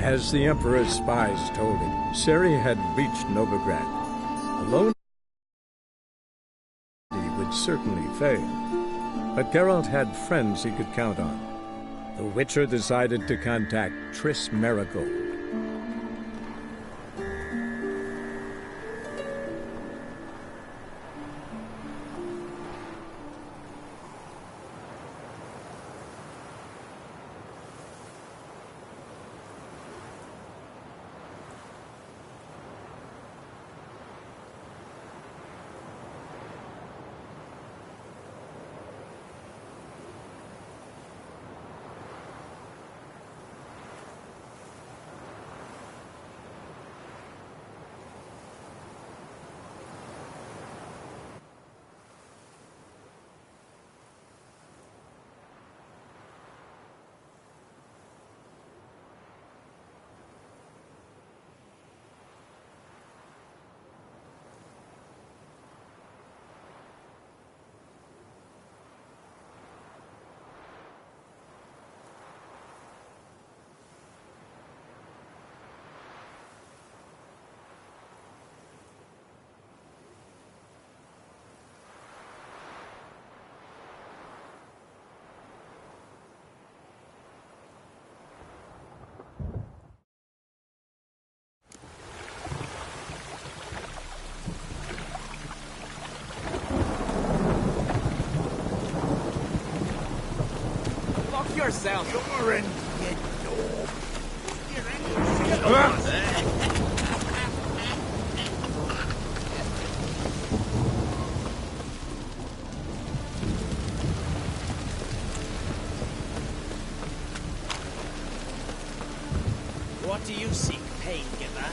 As the Emperor's spies told him, Ciri had reached Novigrad. Alone, he would certainly fail. But Geralt had friends he could count on. The Witcher decided to contact Triss Merigold. Yourself. You're in, you dog. What do you seek, pain giver?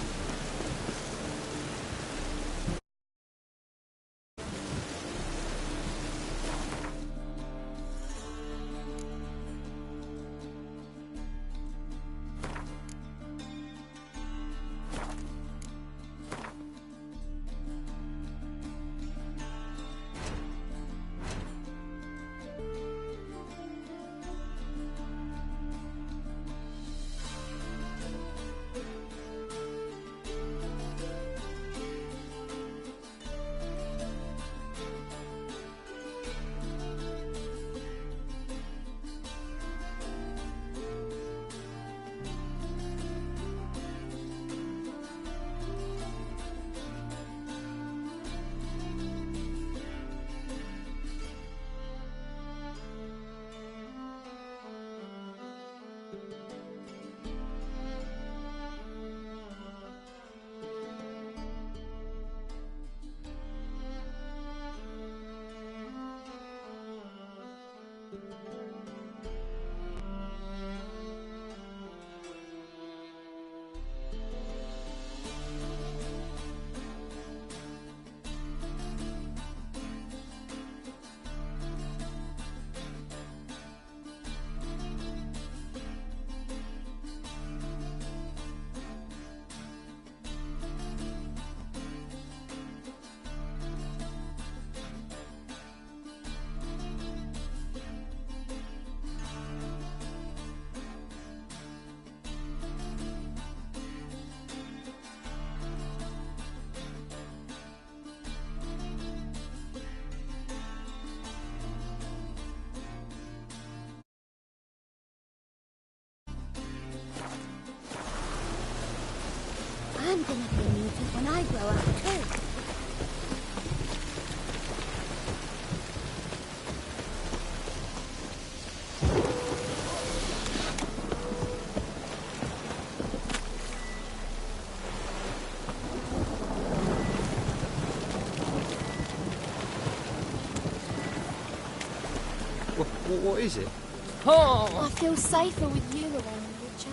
I'm gonna be a mutant when I grow up too. What is it? Oh! I feel safer with you around, Witcher.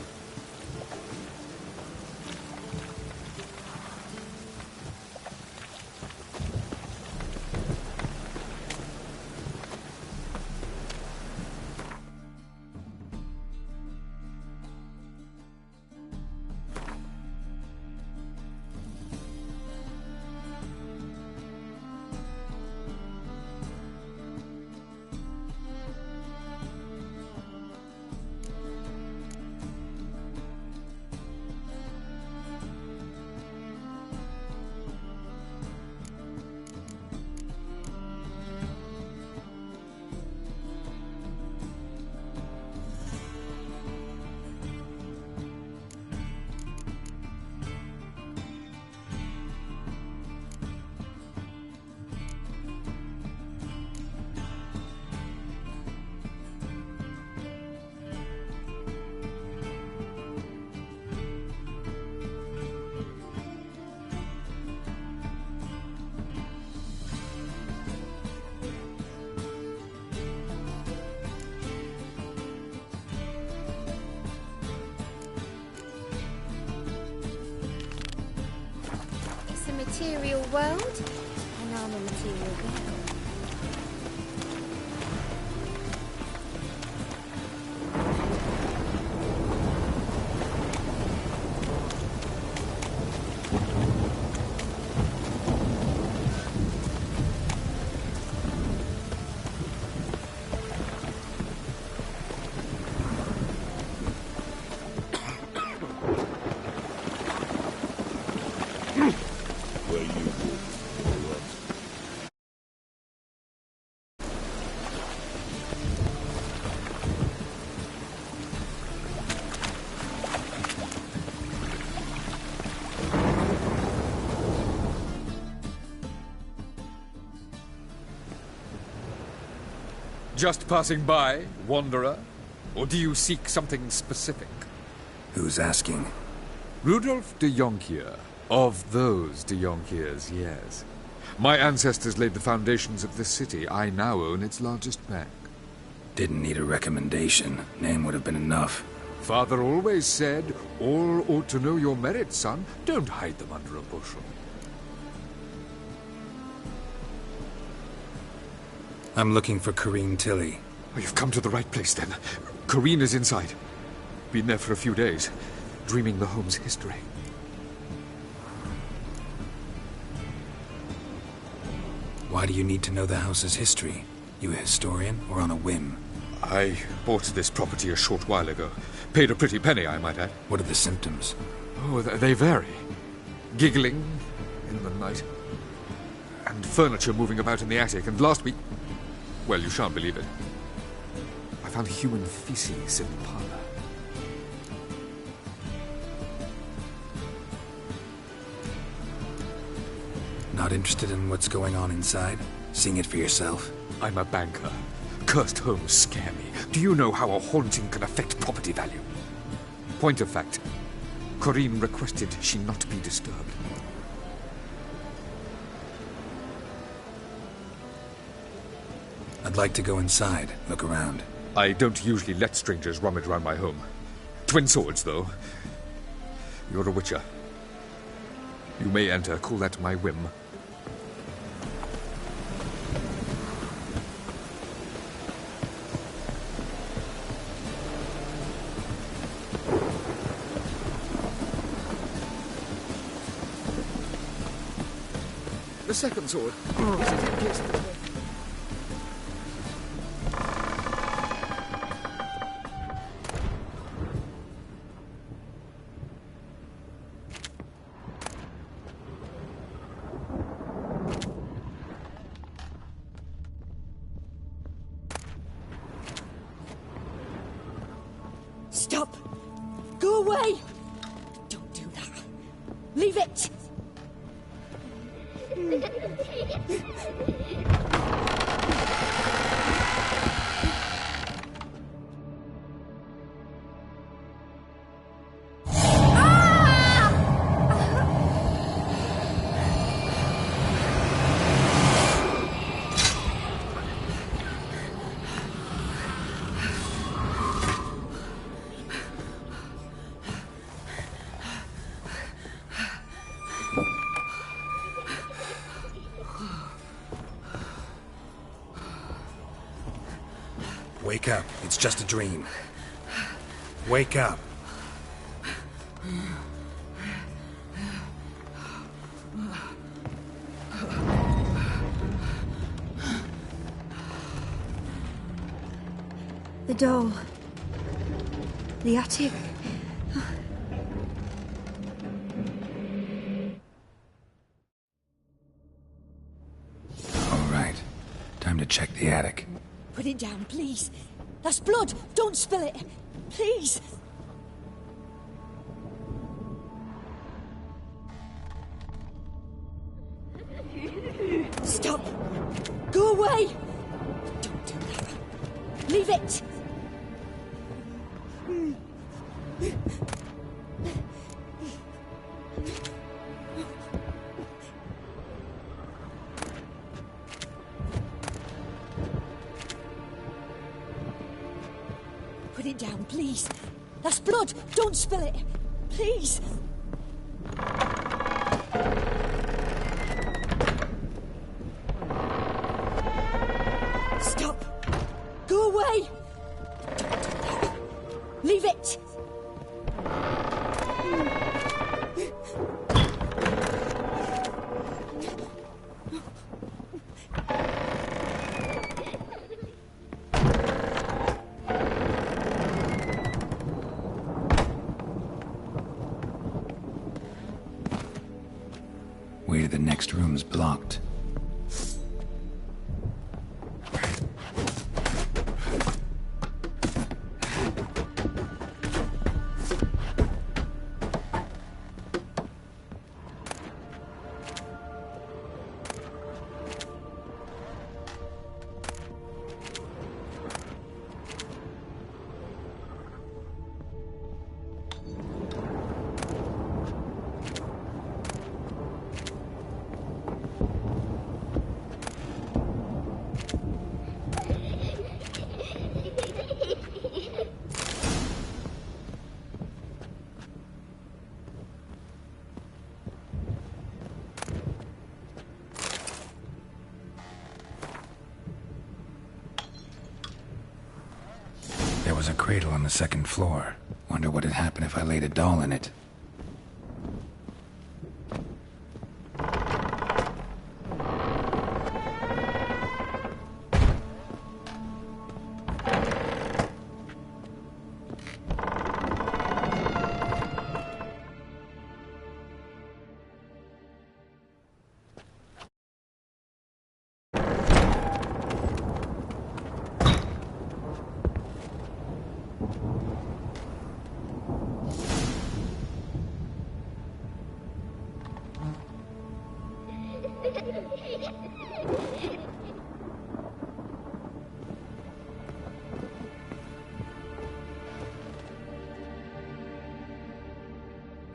material world, and I'm a material girl. Just passing by, wanderer? Or do you seek something specific? Who's asking? Rudolf de Jonkier. Of those de Jonkiers, yes. My ancestors laid the foundations of this city. I now own its largest bank. Didn't need a recommendation. Name would have been enough. Father always said, all ought to know your merits, son. Don't hide them under a bushel. I'm looking for Corrine Tilly. Oh, you've come to the right place, then. Corrine is inside. Been there for a few days, dreaming the home's history. Why do you need to know the house's history? You a historian, or on a whim? I bought this property a short while ago. Paid a pretty penny, I might add. What are the symptoms? Oh, they vary. Giggling in the night. And furniture moving about in the attic. And last week... well, you shan't believe it. I found human feces in the parlor. Not interested in what's going on inside? Seeing it for yourself? I'm a banker. Cursed homes scare me. Do you know how a haunting can affect property value? Point of fact, Corrine requested she not be disturbed. I'd like to go inside, look around. I don't usually let strangers rummage around my home. Twin swords, though. You're a witcher. You may enter, call that my whim. The second sword. Is it in case of the... Stop! Go away! Don't do that. Leave it! Wake up. It's just a dream. Wake up. The doll. The attic. All right. Time to check the attic. Put it down, please. That's blood. Don't spill it. Please. Stop. Go away. Don't do that. Leave it. Put it down, please. That's blood. Don't spill it. Please. away! Don't do that. Leave it! Way to the next room's blocked. There was a cradle on the second floor. Wonder what would happen if I laid a doll in it.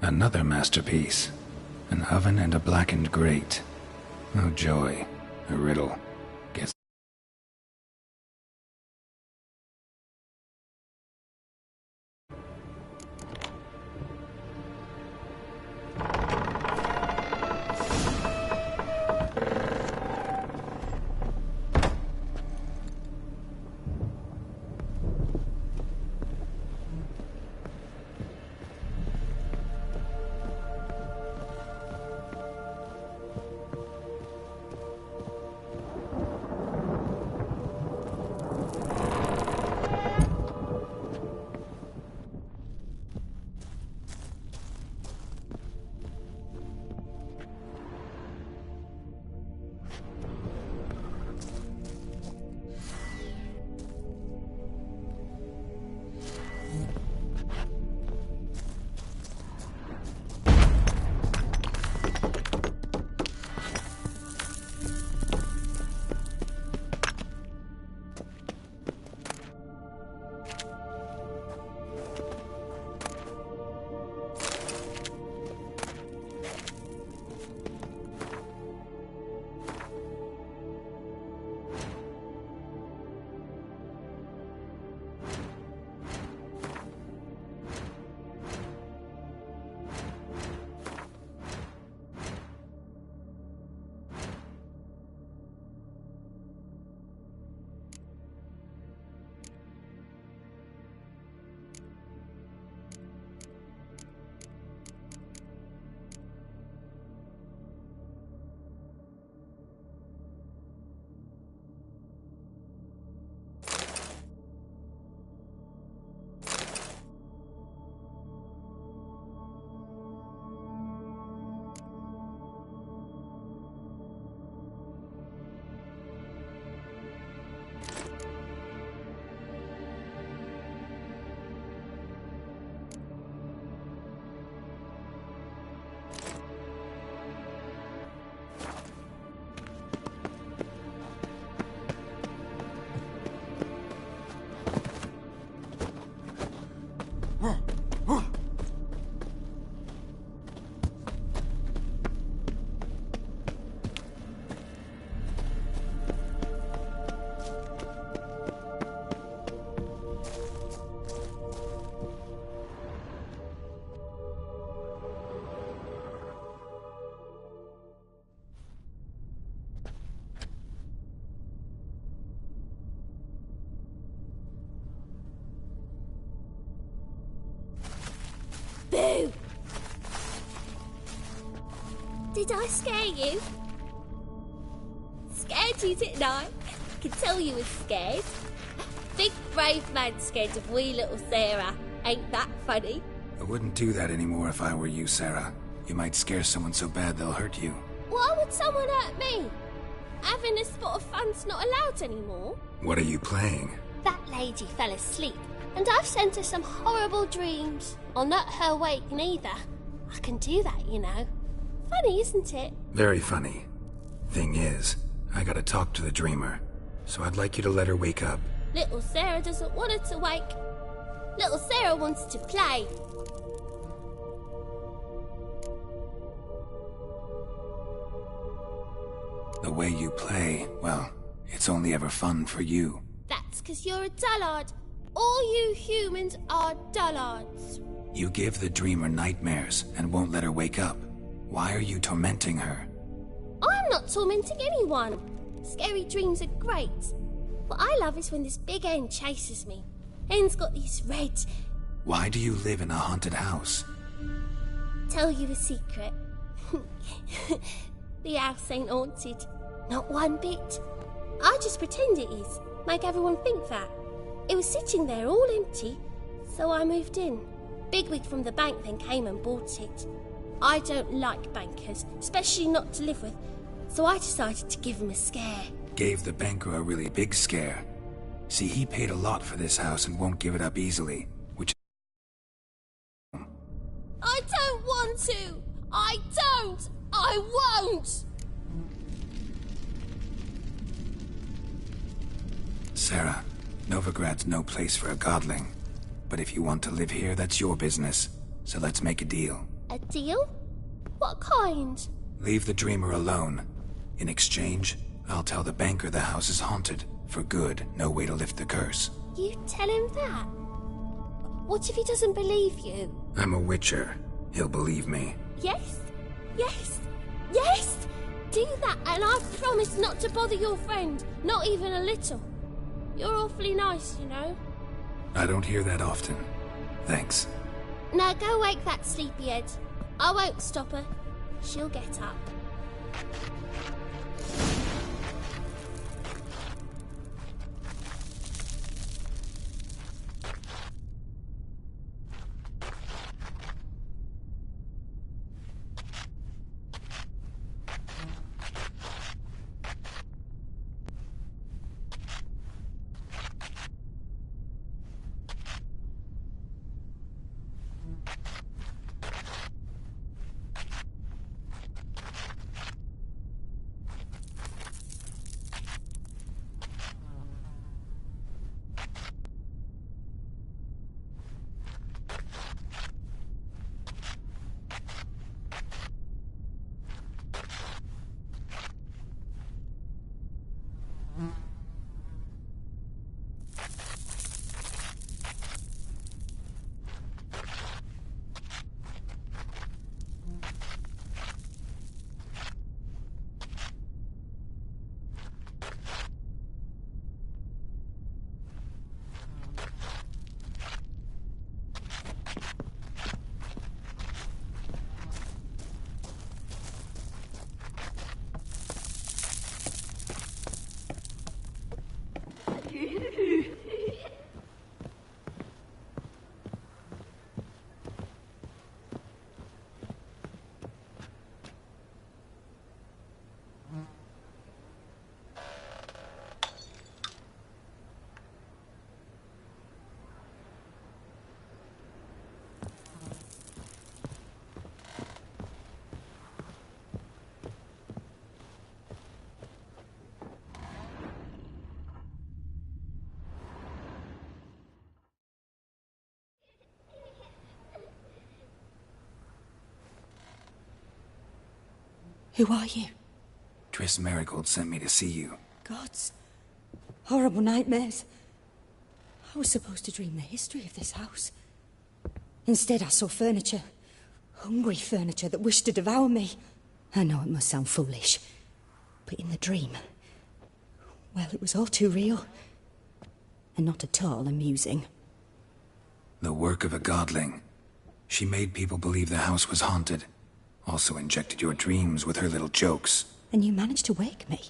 Another masterpiece. An oven and a blackened grate. Oh joy. A riddle. Guess. Boo! Did I scare you? Scared you, didn't I? I can tell you was scared. Big brave man scared of wee little Sarah. Ain't that funny? I wouldn't do that anymore if I were you, Sarah. You might scare someone so bad they'll hurt you. Why would someone hurt me? Having a spot of fun's not allowed anymore. What are you playing? That lady fell asleep, and I've sent her some horrible dreams. I'll not her wake neither. I can do that, you know. Funny, isn't it? Very funny. Thing is, I gotta talk to the dreamer, so I'd like you to let her wake up. Little Sarah doesn't want her to wake. Little Sarah wants to play. The way you play, well, it's only ever fun for you. That's 'cause you're a dullard. All you humans are dullards. You give the dreamer nightmares and won't let her wake up. Why are you tormenting her? I'm not tormenting anyone. Scary dreams are great. What I love is when this big hen chases me. Hen's got these red... Why do you live in a haunted house? Tell you a secret. The house ain't haunted. Not one bit. I just pretend it is. Make everyone think that. It was sitting there all empty, so I moved in. Bigwig from the bank then came and bought it. I don't like bankers, especially not to live with, so I decided to give him a scare. Gave the banker a really big scare. See, he paid a lot for this house and won't give it up easily, which... I don't want to! I don't! I won't! Sarah, Novigrad's no place for a godling. But if you want to live here, that's your business. So let's make a deal. A deal? What kind? Leave the dreamer alone. In exchange, I'll tell the banker the house is haunted. For good, no way to lift the curse. You tell him that? What if he doesn't believe you? I'm a witcher. He'll believe me. Yes? Yes? Yes! Do that and I promise not to bother your friend. Not even a little. You're awfully nice, you know. I don't hear that often. Thanks. Now go wake that sleepyhead. I won't stop her. She'll get up. Who are you? Triss Marigold sent me to see you. Gods. Horrible nightmares. I was supposed to dream the history of this house. Instead, I saw furniture. Hungry furniture that wished to devour me. I know it must sound foolish, but in the dream, well, it was all too real. And not at all amusing. The work of a godling. She made people believe the house was haunted. Also injected your dreams with her little jokes. And you managed to wake me.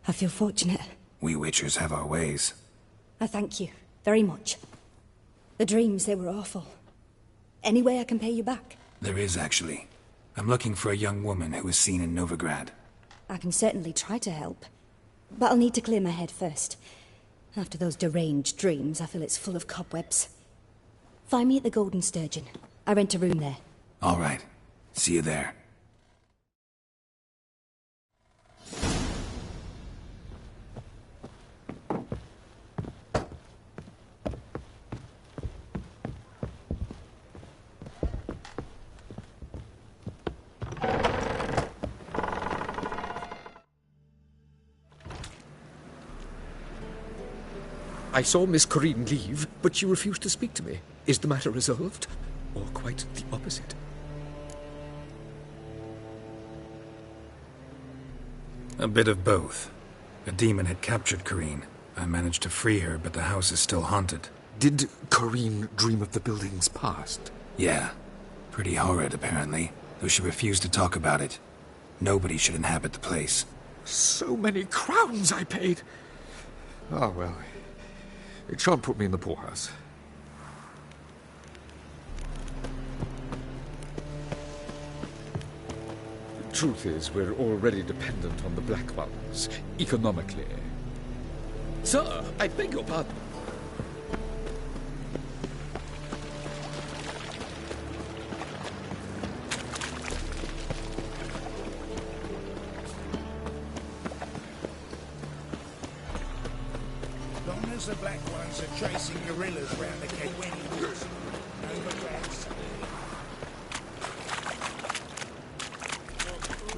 I feel fortunate. We Witchers have our ways. I thank you very much. The dreams, they were awful. Any way I can pay you back? There is, actually. I'm looking for a young woman who was seen in Novigrad. I can certainly try to help. But I'll need to clear my head first. After those deranged dreams, I feel it's full of cobwebs. Find me at the Golden Sturgeon. I rent a room there. All right. See you there. I saw Miss Corinne leave, but she refused to speak to me. Is the matter resolved? Or quite the opposite? A bit of both. A demon had captured Corinne. I managed to free her, but the house is still haunted. Did Corinne dream of the building's past? Yeah. Pretty horrid, apparently, though she refused to talk about it. Nobody should inhabit the place. So many crowns I paid! Ah, well, it shan't put me in the poorhouse. The truth is, we're already dependent on the Black Ones, economically. Sir, I beg your pardon. Long as the Black Ones are chasing guerrillas round the Kewini woods, Novigrad's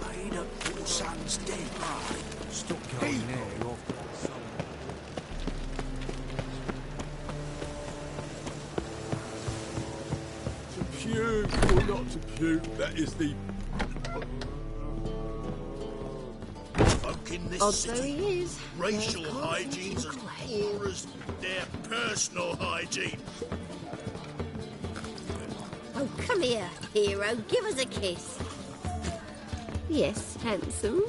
laid up your son's dead body. Stop going there. To puke or not to puke, that is the... Folk in this Odd though city, he is. racial hygiene's as poor as their personal hygiene. Oh, come here, hero. Give us a kiss. Yes, handsome.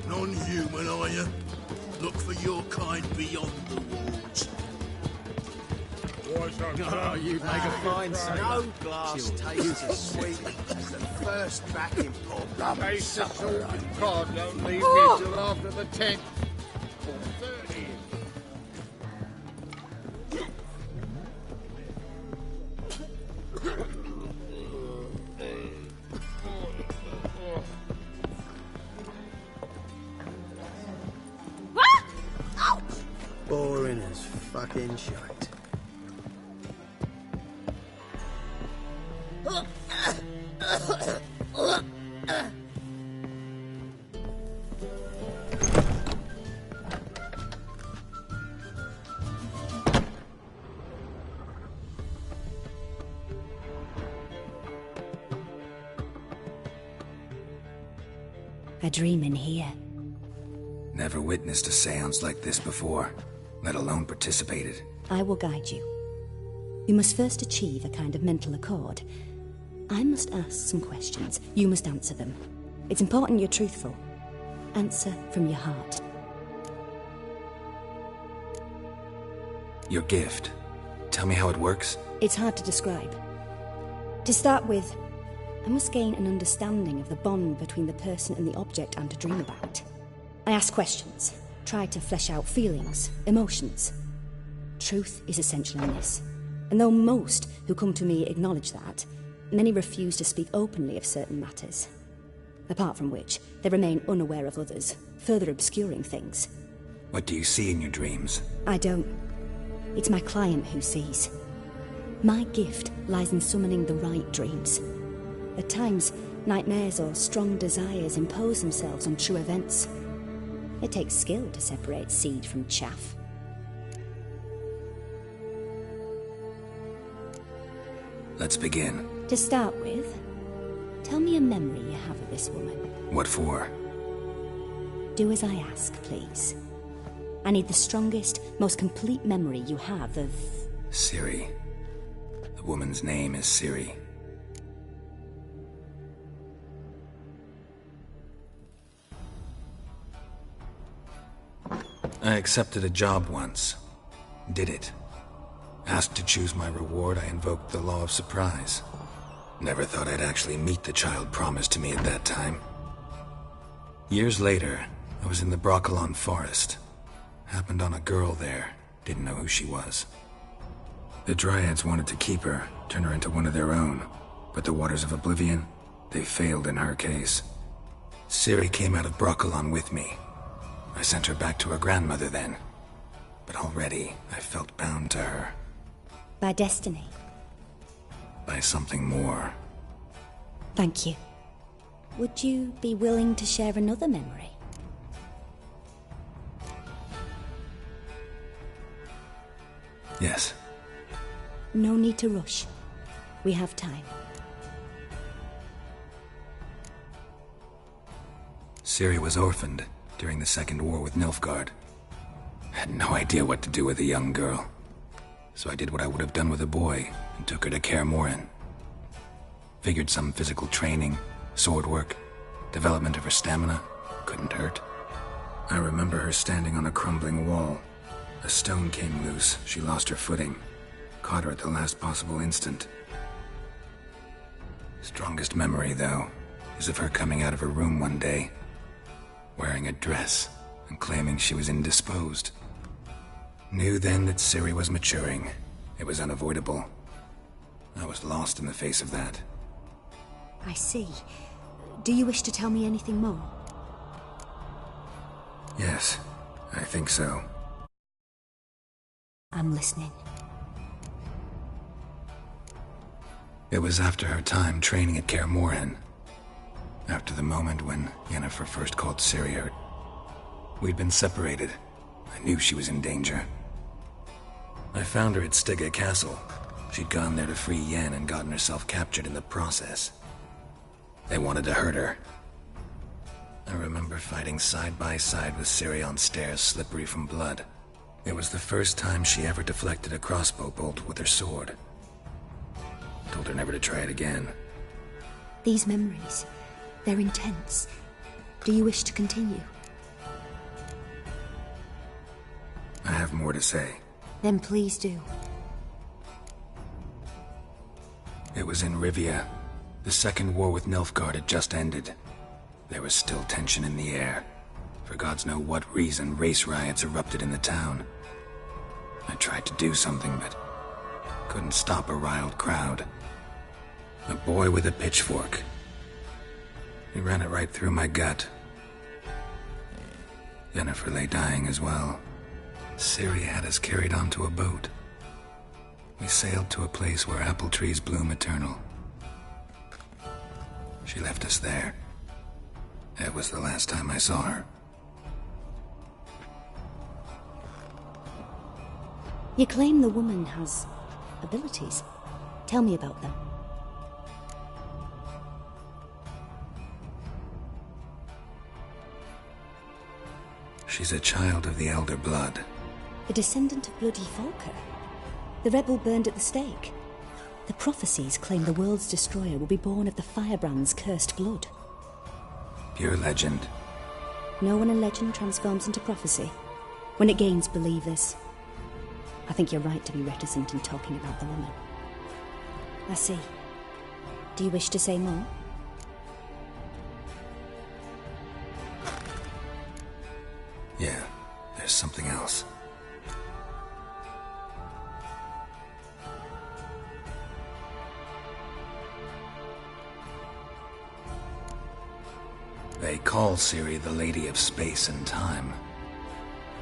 Non-human, are you? Look for your kind beyond the walls. Oh, you'd make a fine sailor. No glass tastes as sweet as the first back in port. Taste the salt and cod, don't leave me till after the 10th. Or 30th. Boring as fucking shite. A dream in here. Never witnessed a seance like this before, let alone participated. I will guide you. You must first achieve a kind of mental accord. I must ask some questions. You must answer them. It's important you're truthful. Answer from your heart. Your gift. Tell me how it works. It's hard to describe. To start with, I must gain an understanding of the bond between the person and the object I'm to dream about. I ask questions, try to flesh out feelings, emotions. Truth is essential in this. And though most who come to me acknowledge that, many refuse to speak openly of certain matters. Apart from which, they remain unaware of others, further obscuring things. What do you see in your dreams? I don't. It's my client who sees. My gift lies in summoning the right dreams. At times, nightmares or strong desires impose themselves on true events. It takes skill to separate seed from chaff. Let's begin. To start with, tell me a memory you have of this woman. What for? Do as I ask, please. I need the strongest, most complete memory you have of... Ciri. The woman's name is Ciri. I accepted a job once. Did it. Asked to choose my reward, I invoked the law of surprise. Never thought I'd actually meet the child promised to me at that time. Years later, I was in the Broccolon forest. Happened on a girl there. Didn't know who she was. The Dryads wanted to keep her, turn her into one of their own. But the Waters of Oblivion, they failed in her case. Ciri came out of Broccolon with me. I sent her back to her grandmother then. But already, I felt bound to her. By destiny. By something more. Thank you. Would you be willing to share another memory? Yes. No need to rush. We have time. Ciri was orphaned during the Second War with Nilfgaard. Had no idea what to do with a young girl. So I did what I would have done with a boy and took her to Kaer Morhen. Figured some physical training, sword work, development of her stamina couldn't hurt. I remember her standing on a crumbling wall. A stone came loose, she lost her footing. Caught her at the last possible instant. Strongest memory, though, is of her coming out of her room one day, wearing a dress and claiming she was indisposed. Knew then that Ciri was maturing. It was unavoidable. I was lost in the face of that. I see. Do you wish to tell me anything more? Yes, I think so. I'm listening. It was after her time training at Kaer Morhen. After the moment when Yennefer first called Ciri her. We'd been separated. I knew she was in danger. I found her at Stygga Castle. She'd gone there to free Yen and gotten herself captured in the process. They wanted to hurt her. I remember fighting side by side with Ciri on stairs slippery from blood. It was the first time she ever deflected a crossbow bolt with her sword. Told her never to try it again. These memories, they're intense. Do you wish to continue? I have more to say. Then please do. It was in Rivia. The Second War with Nilfgaard had just ended. There was still tension in the air. For gods know what reason, race riots erupted in the town. I tried to do something, but couldn't stop a riled crowd. A boy with a pitchfork. He ran it right through my gut. Yennefer lay dying as well. Ciri had us carried onto a boat. We sailed to a place where apple trees bloom eternal. She left us there. That was the last time I saw her. You claim the woman has abilities. Tell me about them. She's a child of the Elder Blood. The descendant of bloody Volker. The rebel burned at the stake. The prophecies claim the world's destroyer will be born of the firebrand's cursed blood. Pure legend. Know when a legend transforms into prophecy? When it gains believers. I think you're right to be reticent in talking about the woman. I see. Do you wish to say more? Yeah, there's something else. They call Ciri the Lady of Space and Time.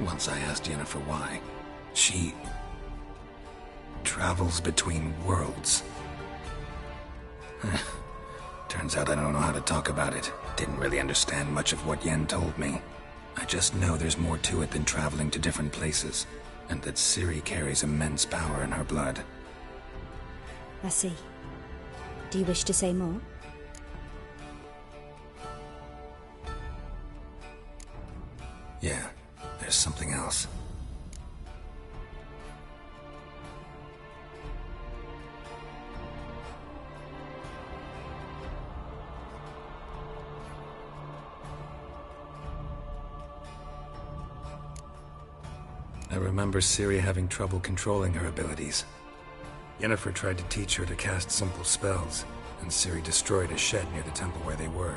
Once I asked Yennefer why. She travels between worlds. Turns out I don't know how to talk about it. Didn't really understand much of what Yen told me. I just know there's more to it than traveling to different places, and that Ciri carries immense power in her blood. I see. Do you wish to say more? I remember Ciri having trouble controlling her abilities. Yennefer tried to teach her to cast simple spells, and Ciri destroyed a shed near the temple where they were.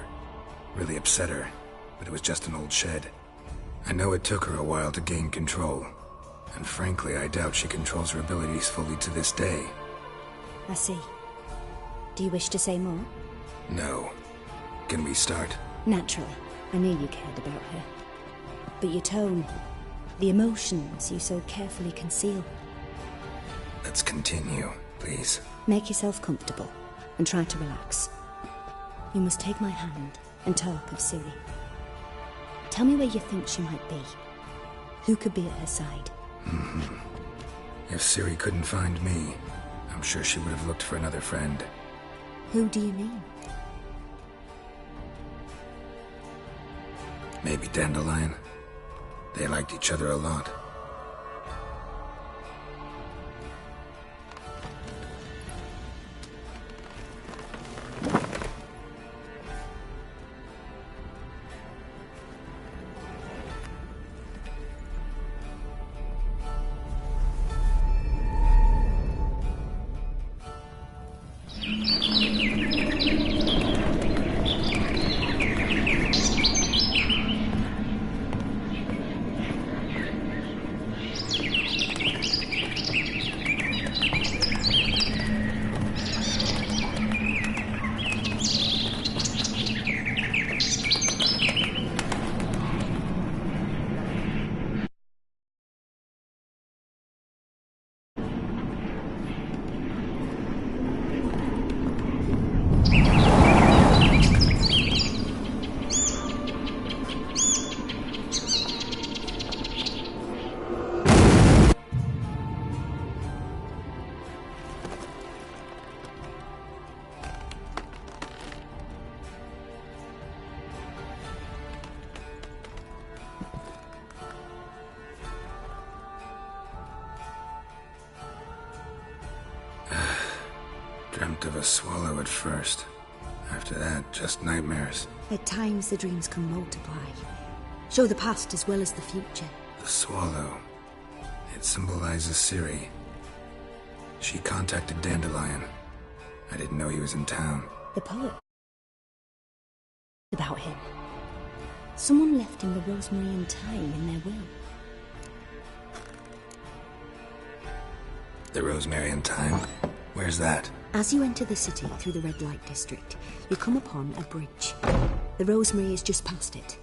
Really upset her, but it was just an old shed. I know it took her a while to gain control, and frankly, I doubt she controls her abilities fully to this day. I see. Do you wish to say more? No. Can we start? Naturally. I knew you cared about her. But your tone, the emotions you so carefully conceal. Let's continue, please. Make yourself comfortable and try to relax. You must take my hand and talk of Ciri. Tell me where you think she might be. Who could be at her side? If Ciri couldn't find me, I'm sure she would have looked for another friend. Who do you mean? Maybe Dandelion. They liked each other a lot. Dreamt of a swallow at first. After that, just nightmares. At times the dreams can multiply. Show the past as well as the future. The swallow. It symbolizes Ciri. She contacted Dandelion. I didn't know he was in town. The poet. About him. Someone left him the rosemary and thyme in their will. The rosemary and thyme? Where's that? As you enter the city through the red light district, you come upon a bridge. The rosemary is just past it.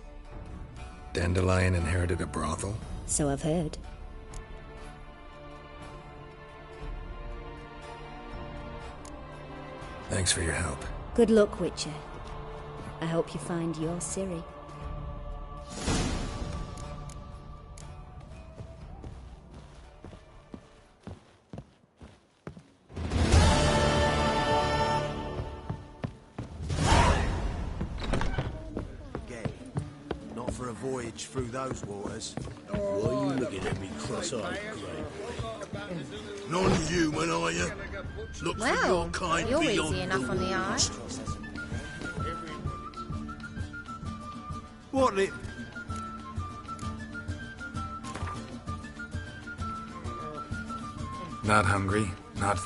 Dandelion inherited a brothel? So I've heard. Thanks for your help. Good luck, Witcher. I hope you find your Ciri. Not for a voyage through those waters. Why are you looking at me cross-eyed, Grey? Non-human, are you? Look for your Well, kind you're beyond easy enough the on the eye. walls. What lit? Not hungry, not...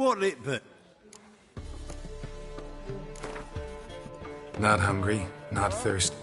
What it but? Not hungry, not thirsty.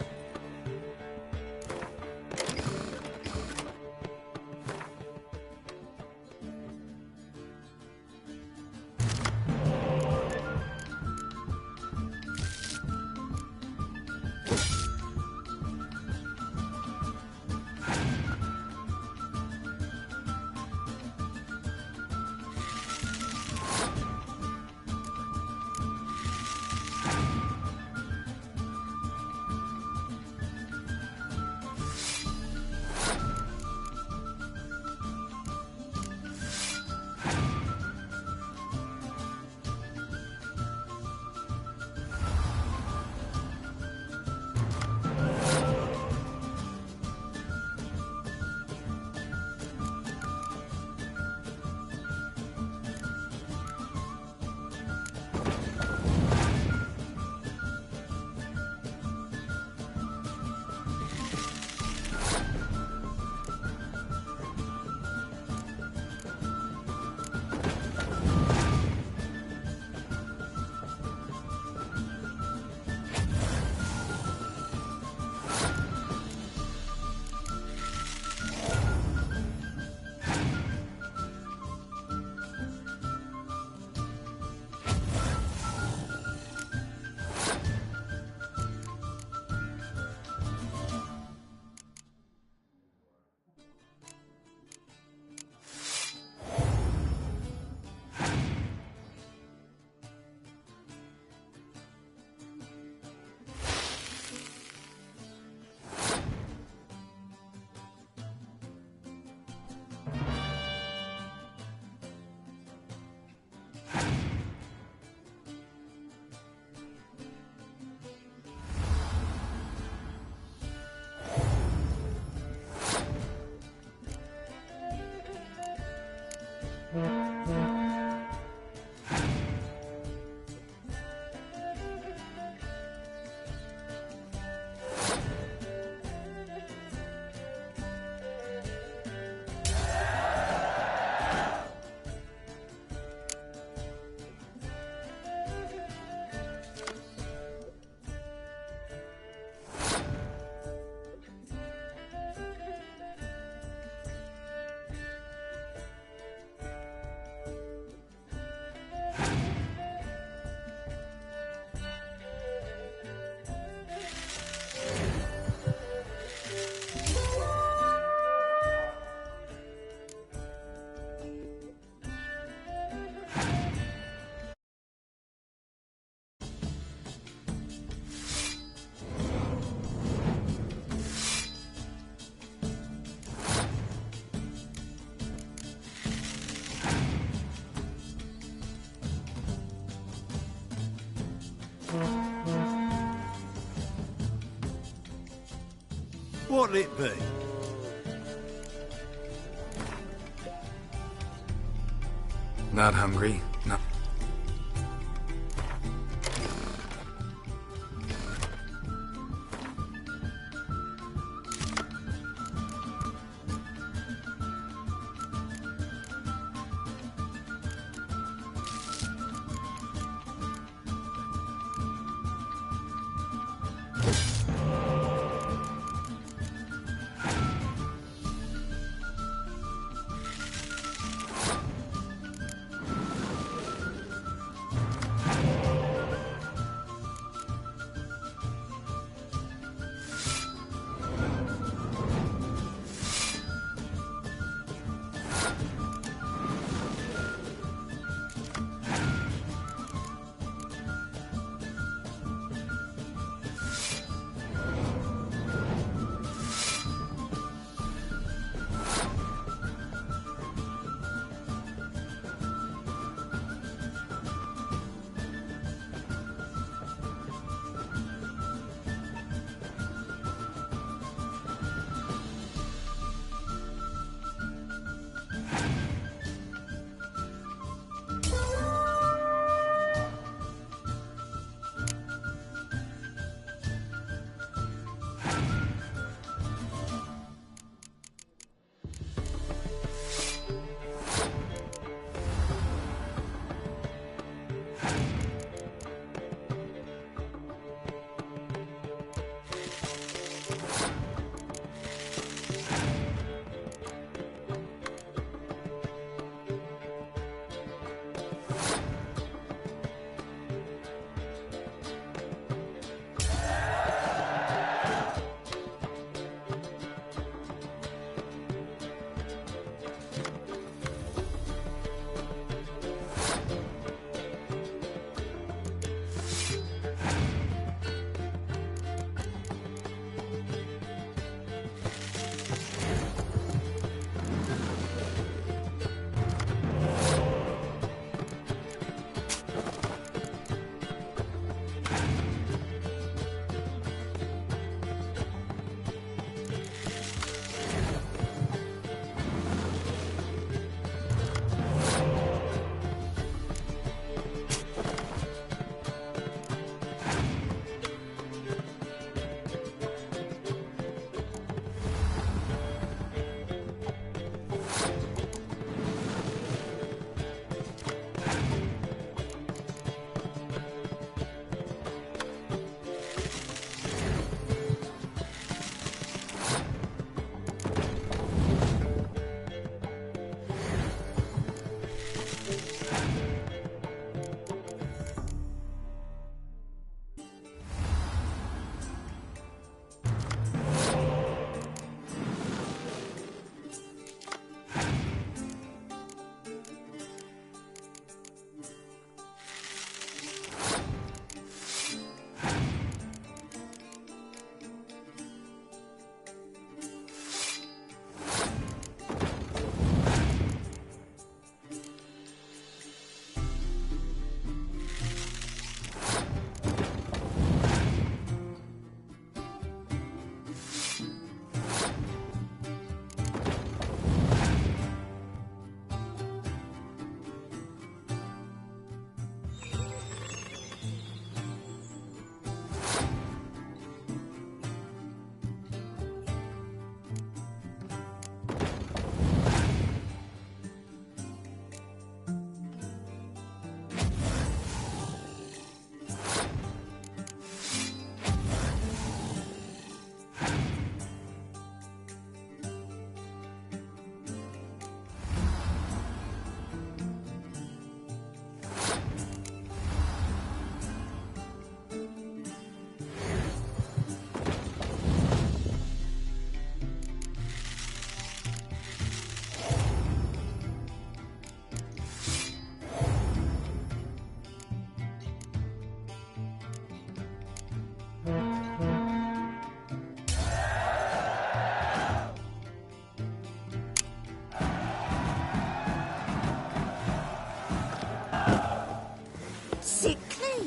What'll it be? Not hungry? No.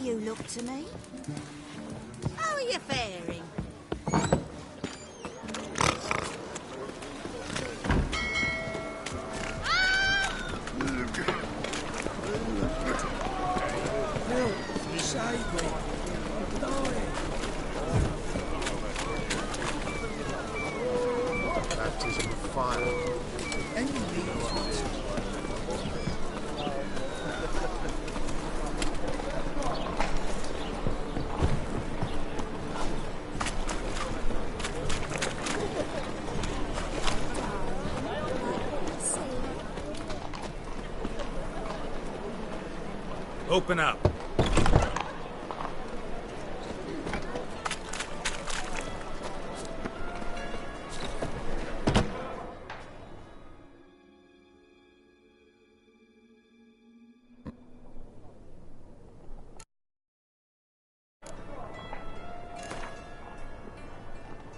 You look to me. How are you faring? fire. Any needs? Open up.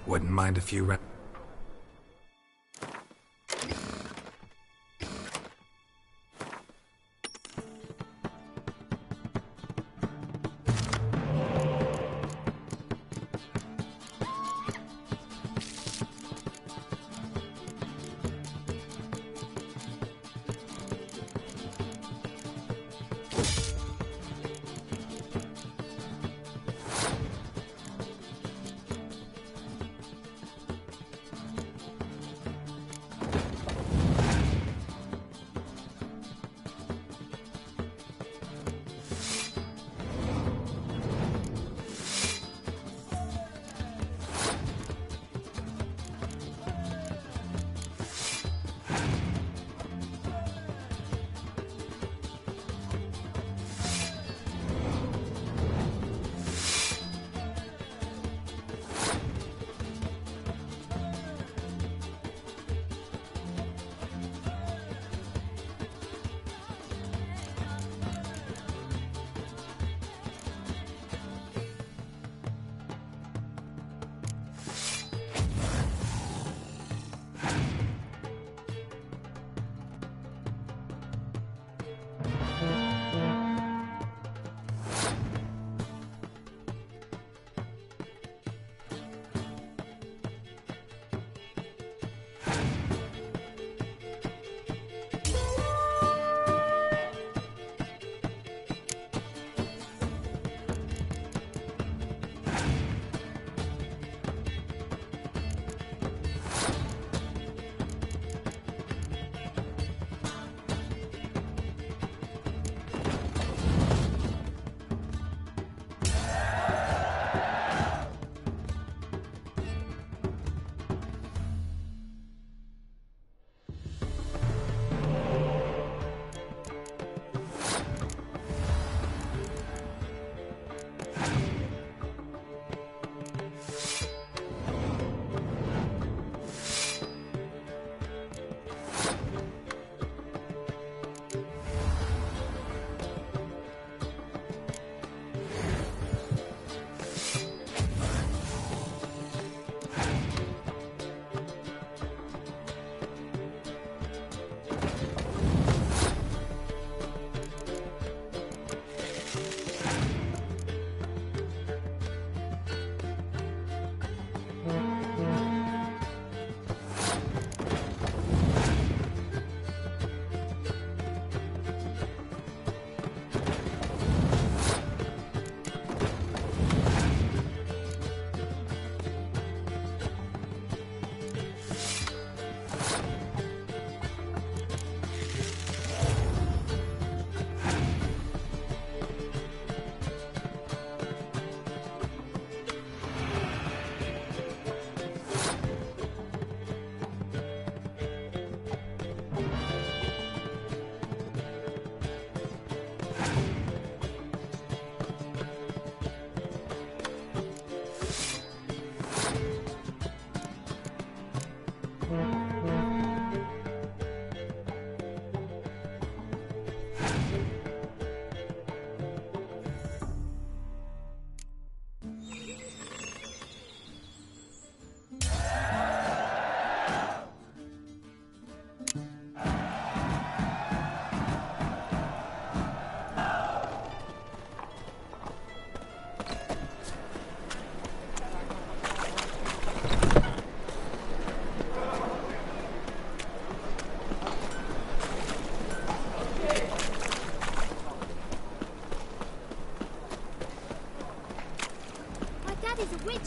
Wouldn't mind a few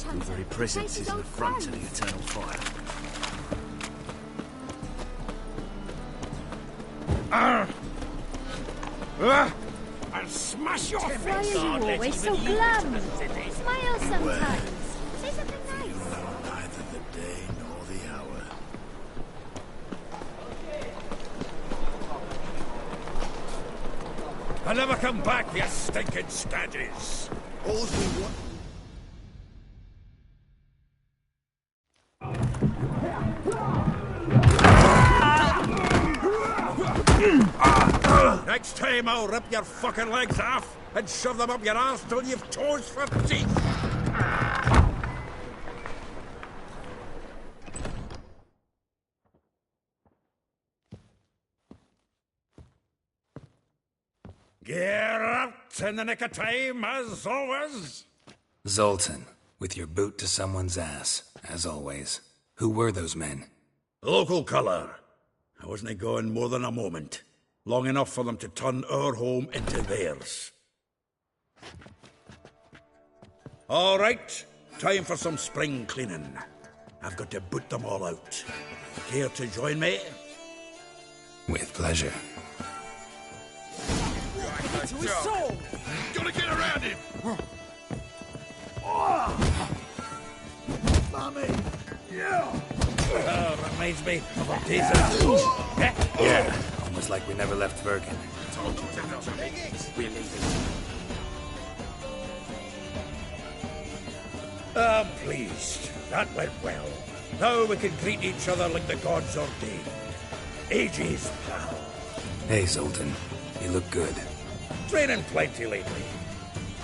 Your very presence is an affront to the eternal fire. I'll smash your face! Why are you always so glum? Smile sometimes. Say something nice. Neither the day nor the hour. I'll never come back, you stinking staggies! All's we want. Next time I'll rip your fucking legs off and shove them up your ass till you've toes for teeth! Get out in the nick of time, as always! Zoltan, with your boot to someone's ass, as always. Who were those men? Local colour. I wasn't gone more than a moment. Long enough for them to turn our home into theirs. All right, time for some spring cleaning. I've got to boot them all out. Care to join me? With pleasure. To his soul! Gotta get around him! Mommy! Yeah! Reminds me of our days at... Yeah, almost like we never left Virgin. We're leaving. I'm pleased. That went well. Now we can greet each other like the gods ordained. Ages, pal. Hey, Zoltan. You look good. Training plenty lately.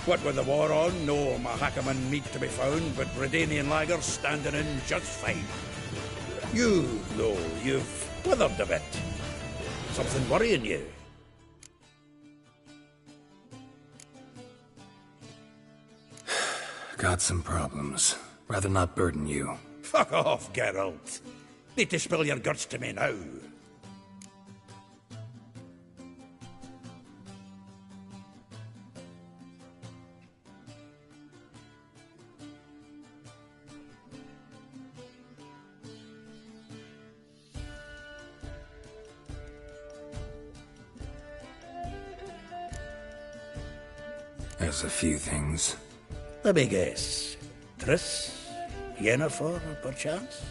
What with the war on, no Mahakaman meat to be found, but Redanian lagers standing in just fine. You, though, you've withered a bit. Something worrying you? Got some problems. Rather not burden you. Fuck off, Geralt. Need to spill your guts to me now. There's a few things. Let me guess. Triss? Yennefer, perchance?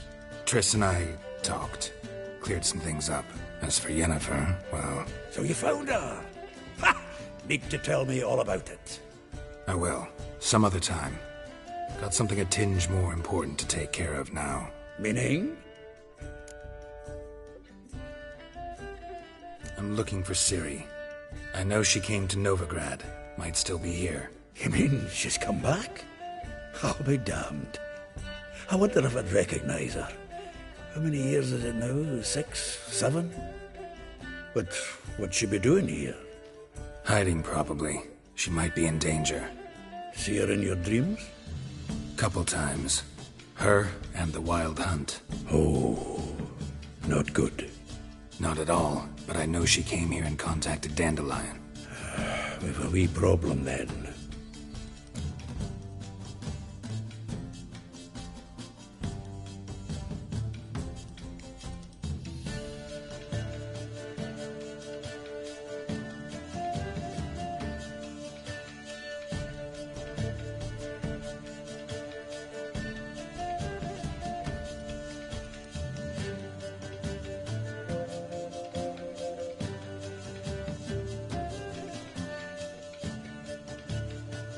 Triss and I talked. Cleared some things up. As for Yennefer, well... So you found her? Ha! Need to tell me all about it. I will. Some other time. Got something a tinge more important to take care of now. Meaning? I'm looking for Ciri. I know she came to Novigrad. Might still be here. You mean she's come back? I'll be damned. I wonder if I'd recognize her. How many years is it now? 6? 7? But what'd she be doing here? Hiding, probably. She might be in danger. See her in your dreams? Couple times. Her and the Wild Hunt. Oh, not good. Not at all, but I know she came here and contacted Dandelion. We've a wee problem then.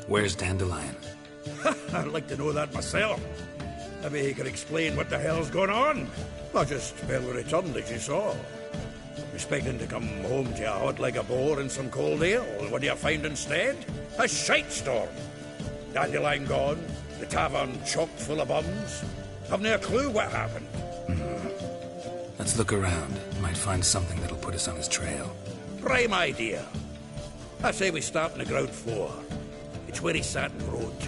Where's Dandelion? I'd like to know that myself. Maybe he could explain what the hell's going on. I just barely returned, as you saw. Expecting to come home to a hot like a boar and some cold ale. What do you find instead? A shite storm. Dandelion gone, the tavern chock full of bums. Haven't a clue what happened. Let's look around. Might find something that'll put us on his trail. Prime idea. I say we start on the ground floor. It's where he sat and wrote.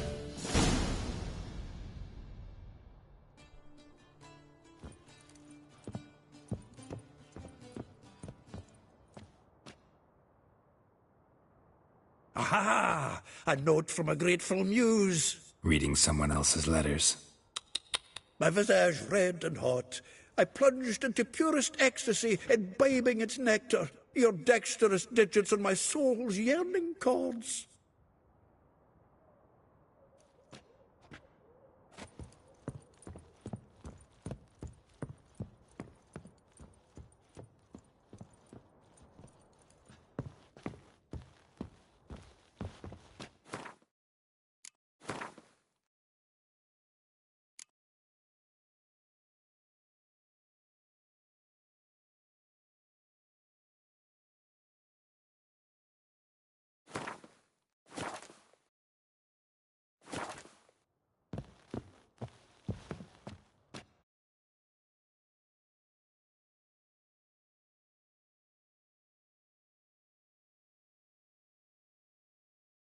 Aha! A note from a grateful muse. Reading someone else's letters. My visage red and hot, I plunged into purest ecstasy, imbibing its nectar. your dexterous digits on my soul's yearning chords.